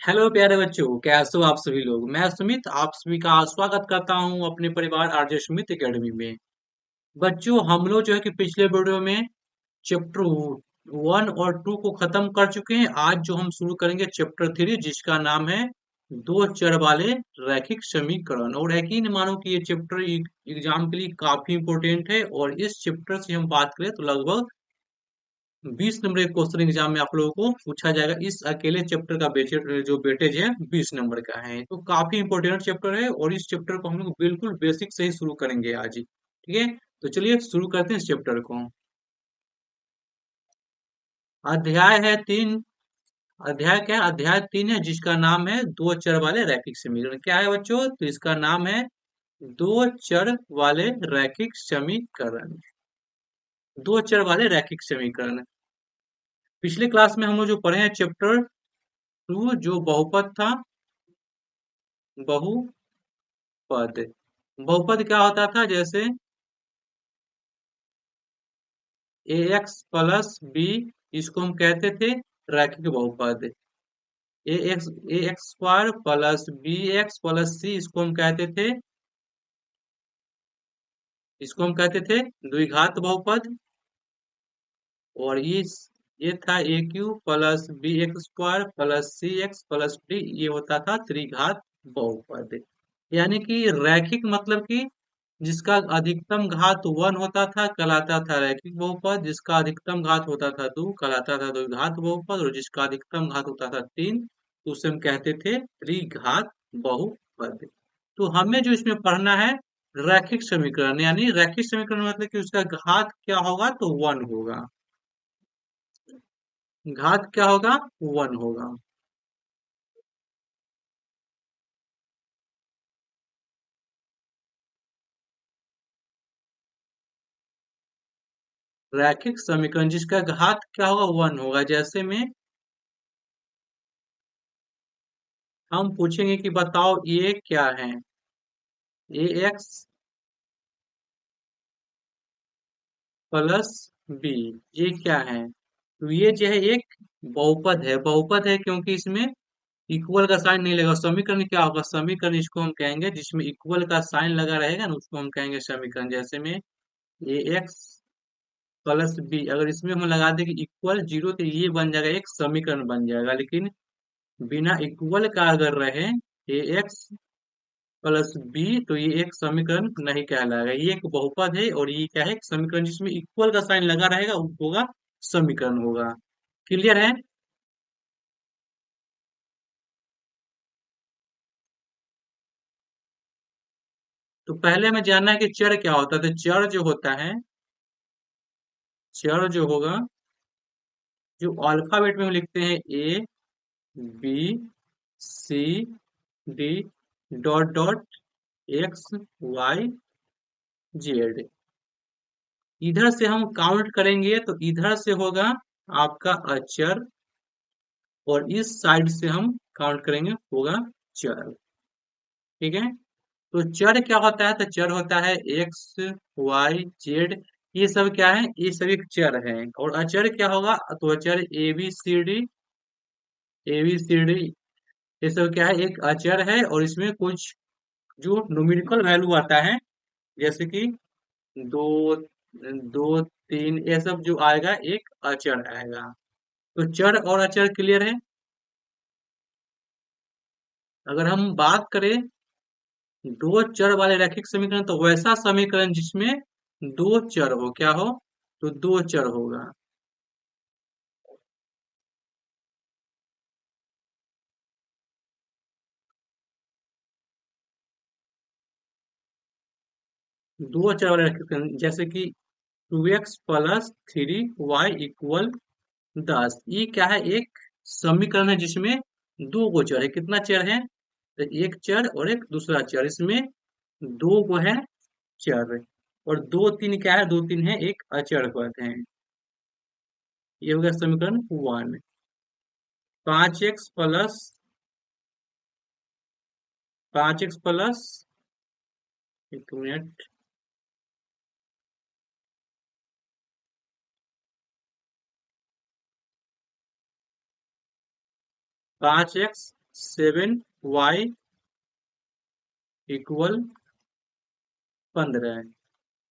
Hello प्यारे बच्चों, कैसे हो आप सभी लोग। मैं सुमित आप सभी का स्वागत करता हूं अपने परिवार आरजे सुमित एकेडमी में। बच्चों, हम लोग जो है कि पिछले वीडियो में चैप्टर 1 और 2 को खत्म कर चुके हैं। आज जो हम शुरू करेंगे चैप्टर 3, जिसका नाम है दो चर वाले रैखिक समीकरण। और यकीन मानो कि ये चैप्टर एग्जाम के लिए काफी इंपॉर्टेंट है, और इस चैप्टर से हम बात करें तो लगभग 20 नंबर के क्वेश्चन एग्जाम में आप लोगों को पूछा जाएगा। इस अकेले चैप्टर का जो वेटेज है 20 नंबर का है, तो काफी इंपॉर्टेंट चैप्टर है। और इस चैप्टर को हम लोग बिल्कुल बेसिक से ही शुरू करेंगे आज ही। ठीक है, तो चलिए शुरू करते हैं इस चैप्टर को। अध्याय है 3। अध्याय क्या है? अध्याय 3 है, जिसका नाम है दो चर वाले रैखिक समीकरण। क्या है बच्चों? तो इसका नाम है दो चर वाले रैखिक समीकरण। दो चर वाले रैखिक समीकरण। पिछले क्लास में हम लोग जो पढ़े हैं चैप्टर 2, जो बहुपद था। बहुपद। बहुपद क्या होता था? जैसे ए एक्स प्लस बी, इसको हम कहते थे रैखिक बहुपद। A x square plus b x plus c, इसको हम कहते थे द्विघात बहुपद। और ये था a q plus b x square plus c x plus d, ये होता था त्रिघात बहुपद। यानी कि रैखिक मतलब कि जिसका अधिकतम घात 1 होता था कहलाता था रैखिक बहुपद, जिसका अधिकतम घात होता था 2 कहलाता था द्विघात बहुपद, और जिसका अधिकतम घात होता था 3 तो उसे हम कहते थे त्रिघात बहुपद। तो हमें जो इसमें पढ़ना है रैखिक समीकरण, यानी रैखिक समीकरण मतलब कि उसका घात क्या होगा? तो 1 होगा। घात क्या होगा? 1 होगा। रैखिक समीकरण जिसका घात क्या होगा? 1 होगा। जैसे में हम पूछेंगे कि बताओ ये क्या है? ए एक्स प्लस बी, ये क्या है? तो ये जो है एक बहुपद है। बहुपद है क्योंकि इसमें इक्वल का साइन नहीं लगा। समीकरण क्या होगा? समीकरण इसको हम कहेंगे जिसमें इक्वल का साइन लगा रहेगा ना, उसको हम कहेंगे समीकरण। जैसे में ए एक्स प्लस बी, अगर इसमें हम लगा दें कि इक्वल जीरो, तो ये बन जाएगा एक समीकरण बन जाएगा। लेकिन बिना इक्वल का अगर रहे ए एक्स प्लस बी, तो ये एक समीकरण नहीं कहलाएगा। ये एक बहुपद है, और ये क्या है? एक समीकरण जिसमें इक्वल का साइन लगा रहेगा वो होगा समीकरण होगा। क्लियर है? तो पहले हमें जानना है कि चर क्या होता है। तो चर जो होता है, चर जो होगा, जो अल्फाबेट में हम लिखते हैं A B C D dot dot X Y Z. इधर से हम काउंट करेंगे तो इधर से होगा आपका अचर, और इस साइड से हम काउंट करेंगे होगा चर। ठीक है, तो चर क्या होता है? तो चर होता है एक्स वाई जेड। ये सब क्या है? ये सभी चर हैं। और अचर क्या होगा? तो अचर ए बी सी डी, ये सब क्या है? एक अचर है, और इसमें कुछ जो न्यूमेरिकल वैल्यू आता है, जैसे कि दो, दो, तीन, ये सब जो आएगा एक अचर आएगा। तो चर और अचर क्लियर है। अगर हम बात करें दो चर वाले रैखिक समीकरण, तो वैसा समीकरण जिसमें दो चर हो, क्या हो? तो दो चर होगा। दो चर वाले रैखिक समीकरण जैसे कि 2x प्लस 3y इक्वल 10, ये क्या है? एक समीकरण है जिसमें दो गो चर है। कितना चर है? तो एक चर और एक दूसरा चर, इसमें दो गो है चर। और दो तीन क्या है? दो तीन है एक अचर पद है। ये हो गया समीकरण 1। 5x plus 1 minute, 5x 7y equal 15।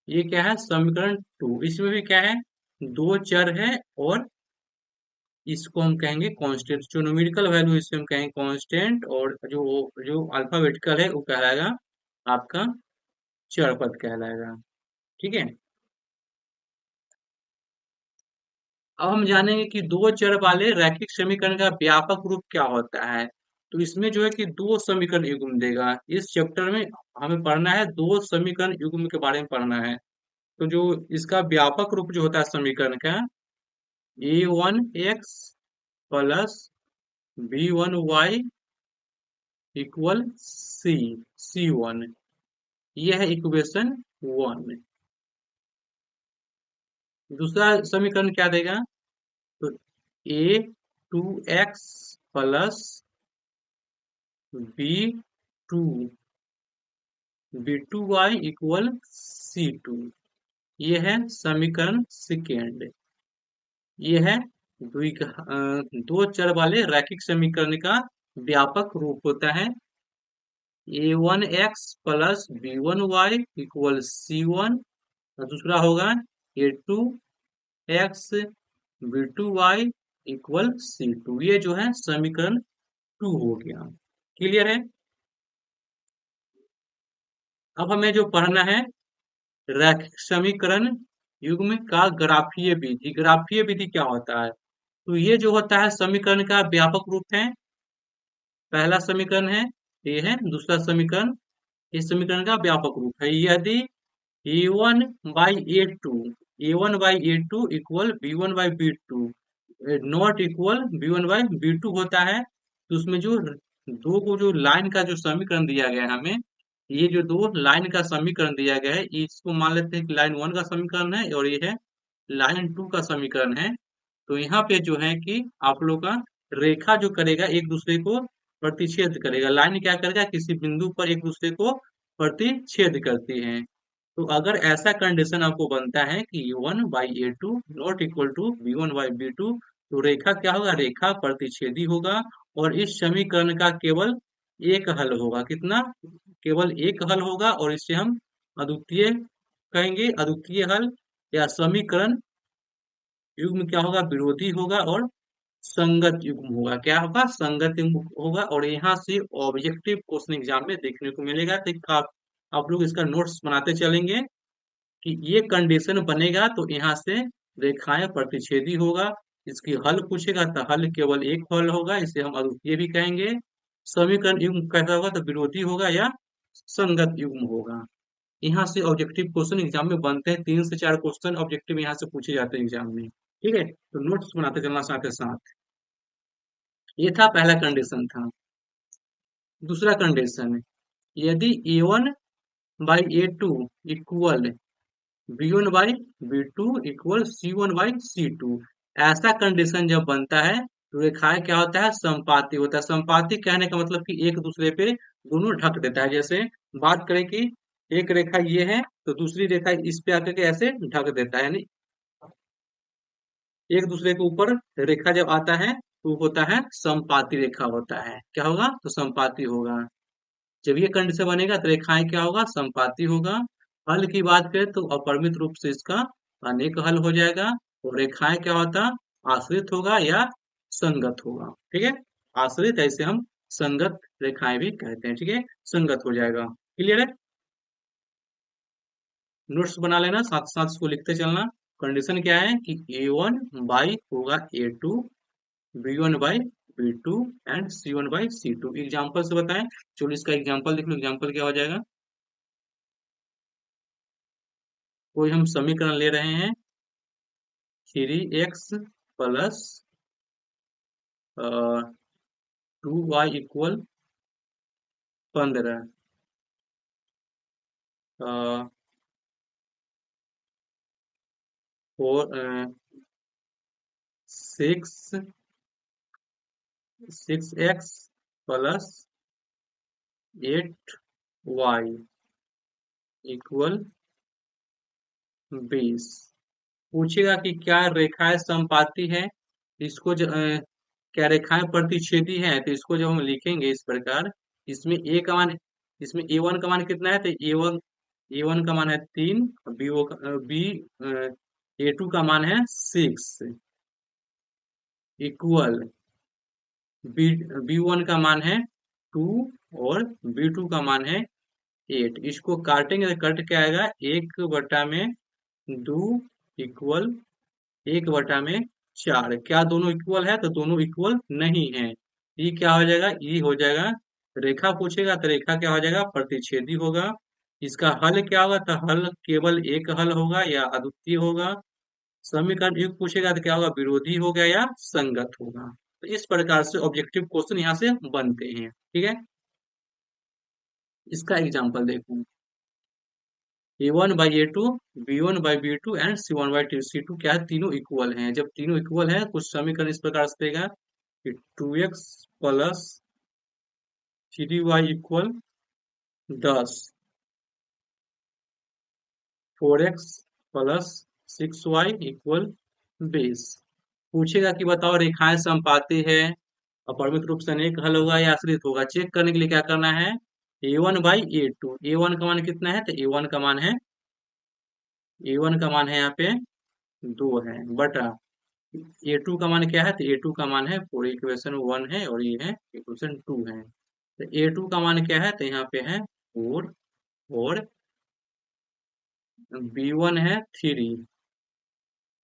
ये क्या है, समीकरण 2। इसमें भी क्या है, दो चर है और इसको हम कहेंगे कांस्टेंट। जो न्यूमेरिकल वैल्यू इससे हम कहेंगे कांस्टेंट, और जो जो अल्फाबेटिकल है वो कहलाएगा आपका चर पद कहलाएगा। ठीक है। अब हम जानेंगे कि दो चर वाले रैखिक समीकरण का व्यापक रूप क्या होता है। तो इसमें जो है कि दो समीकरण युग्म देगा। इस चैप्टर में हमें पढ़ना है, दो समीकरण युग्म के बारे में पढ़ना है। तो जो इसका व्यापक रूप जो होता है समीकरण का, a1x plus b1y equal c1, यह है इक्वेशन 1। दूसरा समीकरण क्या देगा, तो a2x plus b2 b2y equal c2, ये है समीकरण सेकेंड। ये है दो चर वाले रैखिक समीकरण का व्यापक रूप होता है a1x plus b1y equal c1, और दूसरा होगा a2x b2y इक्वल c2। ये जो है समीकरण 2 हो गया। क्लियर है। अब हमें जो पढ़ना है, रैखिक समीकरण युग्म का ग्राफीय विधि। ग्राफीय विधि क्या होता है, तो ये जो होता है समीकरण का व्यापक रूप है। पहला समीकरण है, ये है दूसरा समीकरण, इस समीकरण का व्यापक रूप है। यदि a1 by a2, a1 by a2 equal b1 by b2 not equal b1 by b2 होता है, तो उसमें जो दो को जो लाइन का जो समीकरण दिया गया है हमें, ये जो दो लाइन का समीकरण दिया गया है, इसको मान लेते हैं कि लाइन 1 का समीकरण है और ये है लाइन 2 का समीकरण है। तो यहाँ पे जो है कि आप लोग का रेखा जो करेगा एक दूसरे को प्रतिच्छेद करेगा। लाइन क्या करेगा, किसी बिंदु पर एक दूसरे को प्रतिच्छेद करती है। तो अगर ऐसा कंडीशन आपको बनता है कि a1/a2 not equal to b1/b2, तो रेखा क्या होगा, रेखा प्रतिच्छेदी होगा। और इस समीकरण का केवल एक हल होगा। कितना, केवल एक हल होगा, और इसे हम अद्वितीय कहेंगे। अद्वितीय हल या समीकरण युग्म क्या होगा, विरोधी होगा और संगत युग्म होगा। क्या होगा, संगत युग्म होगा। और यहाँ से ऑब्जेक्टिव क्वेश्चन एग्जाम में देखने को मिलेगा। तो आप लोग इसका नोट्स बनाते चलेंगे कि ये कंडीशन बनेगा तो यहाँ से रेखाएं प्रतिच्छेदी होगा। इसकी हल पूछेगा तो हल केवल एक हल होगा, इसे हम अद्वितीय भी कहेंगे। समीकरण युग्म कैसा होगा, तो विरोधी होगा या संगत युग्म होगा। यहाँ से ऑब्जेक्टिव क्वेश्चन एग्जाम में बनते हैं। 3 से 4 क्वेश्चन ऑब्जेक्टिव यहाँ से पूछे जाते हैं एग्जाम में। ठीक है, तो नोट्स बनाते चलना साथ साथ। ये था पहला कंडीशन था। दूसरा कंडीशन, यदि a1 by a2 equal b1 by b2 equal c1 by c2, ऐसा कंडीशन जब बनता है तो रेखाएं क्या होता है, संपाती होता है। संपाती कहने का मतलब कि एक दूसरे पे दोनों ढक देता है। जैसे बात करें कि एक रेखा ये है तो दूसरी रेखा इस पे आकर के ऐसे ढक देता है, यानी एक दूसरे के ऊपर रेखा जब आता है तो होता है संपाती रेखा होता है। क्या होगा, तो संपाती होगा। जब ये कंडीशन बनेगा तो रेखाएं क्या होगा, संपाती होगा। हल की बात करें तो अपरिमित रूप से इसका अनेक हल हो जाएगा। और रेखाएं क्या होता, आश्रित होगा या संगत होगा। ठीक है, आश्रित ऐसे हम संगत रेखाएं भी कहते हैं। ठीक है, संगत हो जाएगा। क्लियर है। नोट्स बना लेना, साथ साथ इसको लिखते चलना। कंडीशन क्या है कि a1 बाई होगा a2, b1 by b2 and c1 by c2। Example से बताएं। चलो इसका एग्जाम्पल देख लो। एग्जाम्पल क्या हो जाएगा, कोई हम समीकरण ले रहे हैं 3x plus 2y equal 15, 6x plus 8y equal 20। पूछेगा कि क्या रेखाएं समपाती है। इसको क्या रेखाएं प्रतिच्छेदी हैं? तो इसको जब हम लिखेंगे इस प्रकार, इसमें ए का मान, इसमें ए वन का मान कितना है? तो ए वन का मान है 3, बी ए टू का मान है 6, इक्वल बी बी वन का मान है 2 और बी टू का मान है 8। इसको काटेंगे तो कट क्या आएगा? 1/2 इक्वल 1/4। क्या दोनों इक्वल है? तो दोनों इक्वल नहीं है। ये क्या हो जाएगा? ये हो जाएगा, रेखा पूछेगा तो रेखा क्या हो जाएगा? प्रतिच्छेदी होगा। इसका हल क्या होगा? तो हल केवल एक हल होगा या अद्वितीय होगा। समीकरण युक्त पूछेगा तो क्या होगा? विरोधी हो गया या संगत होगा। तो इस प्रकार से ऑब्जेक्टिव क्वेश्चन यहाँ से बनते हैं। ठीक है, इसका एग्जाम्पल देखो। A1/A2, B1/B2 एंड C1/C2 क्या है? तीनों इक्वल हैं। जब तीनों इक्वल हैं, कुछ समीकरण इस प्रकार से देगा कि 2x plus 3y equal 10, 4x plus 6y equal 20। पूछेगा कि बताओ रेखाएं समपाती है, अपरिमित रूप से अनेक हल होगा या आश्रित होगा। चेक करने के लिए क्या करना है? A1/A2, A1 का मान कितना है? तो A1 का मान है यहाँ पे 2 है, बटा A2 का मान क्या है? तो A2 का मान है 4, इक्वेशन 1 है और ये है इक्वेशन 2 है। तो A2 का मान क्या है? तो यहाँ पे है 4 और B1 है 3,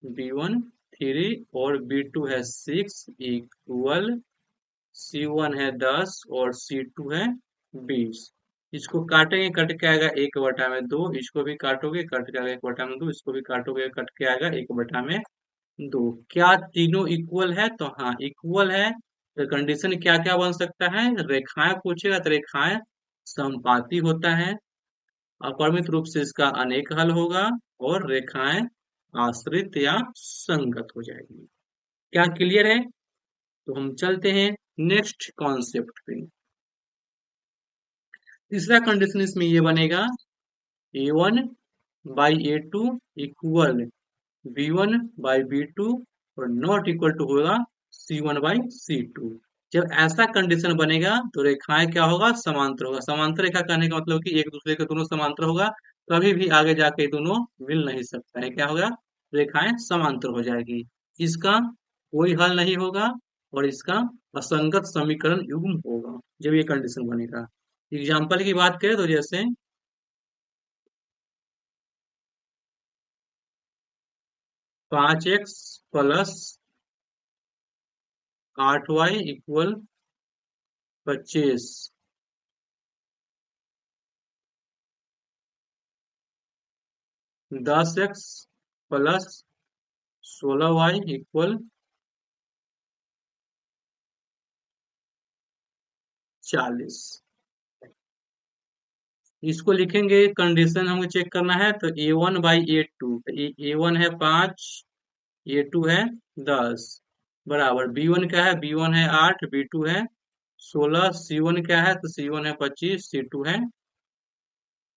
B1 3 और B2 है 6 इक्वल C1 है 10 और C2 है 20। इसको काटेंगे, कट के आएगा 1/2। इसको भी काटोगे, कट के आएगा 1/2। इसको भी काटोगे, कट के आएगा 1/2। क्या तीनों इक्वल है? तो हाँ, इक्वल है। तो कंडीशन क्या क्या बन सकता है? रेखाएं पूछेगा तो रेखाएं समपाती होता है, अपरिमित रूप से इसका अनेक हल होगा और रेखाएं आश्रित या संगत हो जाएगी। क्या क्लियर है? तो हम चलते हैं नेक्स्ट कॉन्सेप्ट पे। तीसरा कंडीशन इसमें ये बनेगा, A1/A2 इक्वल B1/B2 और नॉट इक्वल टू होगा C1/C2। जब ऐसा कंडीशन बनेगा तो रेखाएं क्या होगा? समांतर होगा। समांतर रेखा कहने का मतलब कि एक दूसरे के दोनों समांतर होगा, कभी भी आगे जाके दोनों मिल नहीं सकता है। क्या होगा? रेखाएं समांतर हो जाएगी। इसका कोई हल नहीं होगा और इसका असंगत समीकरण युग्म होगा जब ये कंडीशन बनेगा। एग्जाम्पल की बात करें तो जैसे 5x plus 8y equal 25, 10x plus 16y equal 40। इसको लिखेंगे, कंडीशन हमें चेक करना है। तो A1/A2, A1 है 5, A2 है 10, बराबर B1 क्या है? B1 है 8, B2 है 16, C1 क्या है? तो C1 है 25, C2 है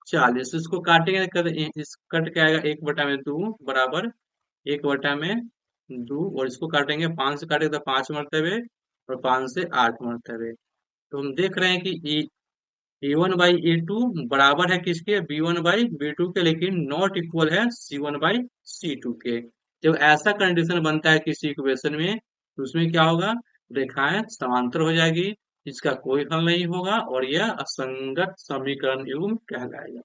40। इसको काटेंगे, इस कट के आएगा 1/2 बराबर 1/2 और इसको काटेंगे 5 से, काटेंगे तो 5 मरतबे और 5 से 8 मरतबे। तो हम देख रहे हैं कि A1/A2 बराबर है किसके? B1/B2 के, लेकिन नॉट इक्वल है C1/C2 के। जब ऐसा कंडीशन बनता है किसी इक्वेशन में तो उसमें क्या होगा? रेखाएं समांतर हो जाएगी, इसका कोई हल नहीं होगा और यह असंगत समीकरण युग्म कहलाएगा।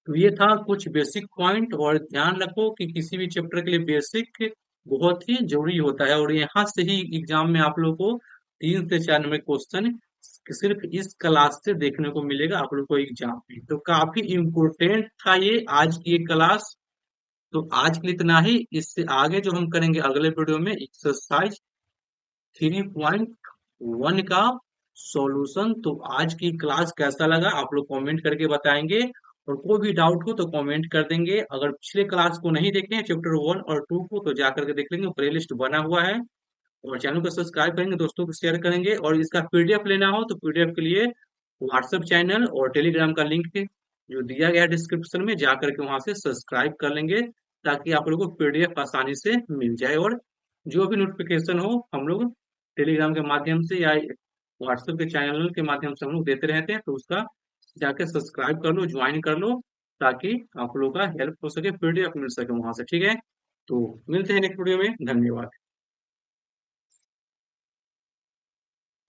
तो ये था कुछ बेसिक पॉइंट। और ध्यान रखो कि किसी भी चैप्टर के लिए बेसिक बहुत ही जरूरी होता है और यहाँ से ही एग्जाम में आप लोग को 3 से 4 नंबर क्वेश्चन सिर्फ इस क्लास से देखने को मिलेगा आप लोग को एग्जाम में। तो काफी इम्पोर्टेंट था ये आज की ये क्लास। तो आज के लिए इतना ही। इससे आगे जो हम करेंगे अगले वीडियो में एक्सरसाइज 3.1 का सॉल्यूशन। तो आज की क्लास कैसा लगा आप लोग कमेंट करके बताएंगे और कोई भी डाउट हो तो कमेंट कर देंगे। अगर पिछले क्लास को नहीं देखे हैं चैप्टर 1 और 2 को तो जा करके देख लेंगे, प्ले लिस्ट बना हुआ है। और चैनल को सब्सक्राइब करेंगे, दोस्तों को शेयर करेंगे। और इसका पीडीएफ लेना हो तो पीडीएफ के लिए व्हाट्सएप चैनल और टेलीग्राम का लिंक जो दिया गया है डिस्क्रिप्शन में, जा करके वहां से सब्सक्राइब कर लेंगे ताकि आप लोगों को पीडीएफ आसानी से मिल जाए और जो भी नोटिफिकेशन हो हम लोग टेलीग्राम के माध्यम से या व्हाट्सएप के चैनल के माध्यम से हम लोग देते रहते हैं, तो उसका जाके सब्सक्राइब कर लो, ज्वाइन कर लो, ताकि आप लोगों का हेल्प हो सके, पीडीएफ मिल सके वहां से। ठीक है, तो मिलते हैं नेक्स्ट वीडियो में। धन्यवाद।